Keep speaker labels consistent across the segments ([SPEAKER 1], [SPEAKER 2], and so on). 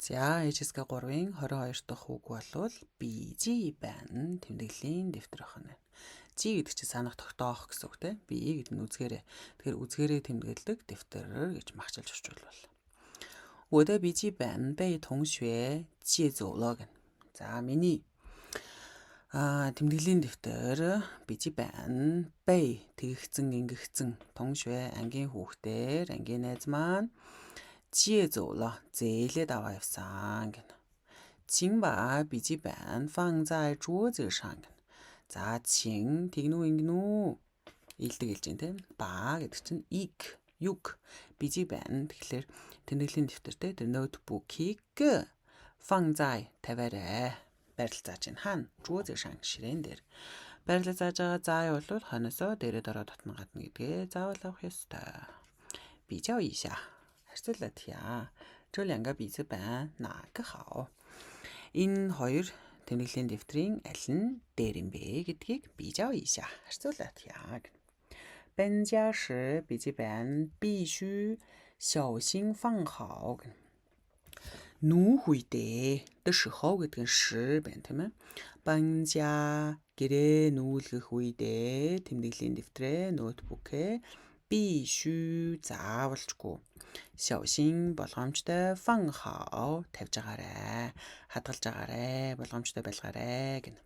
[SPEAKER 1] За ээжэсгээ 3-ын 22 дахь үг болвол бижи байна. Тэмдэглэлийн дэвтэр байна. Жи гэдэг чинь санах тогтоох гэсэн үг тийм. Би гэдэг нь үзгээрээ. Тэгэхээр үзгээрээ тэмдэглэдэг дэвтэр гэж магчилж орчуулбал. 我的笔记本被同学借走了гэнэ. За миний тэмдэглэлийн дэвтэр бижибэн бэй тэгэгцэн ингэгцэн тongшue ангийн хүүхдээр ангийн найз маань 지혜走了 зээлээд аваа явсан гэнэ. 请把笔记本放在桌子上гэнэ. За 请тэгнүү ингэнүү илдэг хэлж дээ тийм. Ба гэдэг чинь ик юг бижибэн тэгэхээр тэмдэглэлийн дэвтэртэй тэр ноутбукийг фангзай тавиарай. Байрлал зааж гин хаана?桌子上ширээн дээр. Байрлал зааж байгаа заа бол хоносоо дээрээ дороо татна гадна гэдгээ заавал авах ёстой. 比较一下 харьцуулаад хя. 这两个笔记本哪个好? Энэ хоёр тэмдэглэлийн дэвтрийн аль нь дээр юм бэ гэдгийг 比较一下 харьцуулаад хя. 搬家时笔记本必须小心放好. Нүүх үедээ the 时候гэдэг нь ш байна тийм ээ. 搬家гэрээ нүүлгэх үедээ тэмдэглэлийн дэвтрээ ноутбукээ 必须 заавалчгүй 小心 болгоомжтой 放好 тавьж агаарай хадгалж агаарай болгоомжтой байлгаарай гэнэ.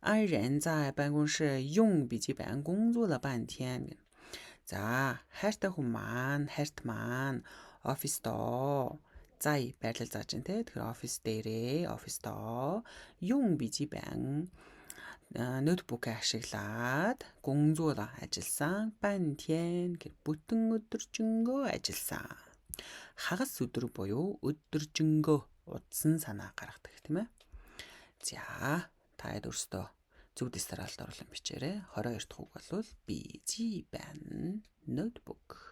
[SPEAKER 1] 安人在办公室用笔记本工作了半天. За хайртай хүн маань хайрт маань оффистоо зай байрлал зааж байна те. Тэгэхээр офис дээрээ офистоо yung бижибэн ноутбук ашиглаад гүнзуула ажилласан пантен гэх бүтэн өдөржингөө ажилласан. Хагас өдөр буюу өдөржингөө удсан санаа гаргадаг тийм ээ. За та өөрсдөө зөв дэстралд оруулан бичээрэй. 22 дахь үг бол бижибэн ноутбук.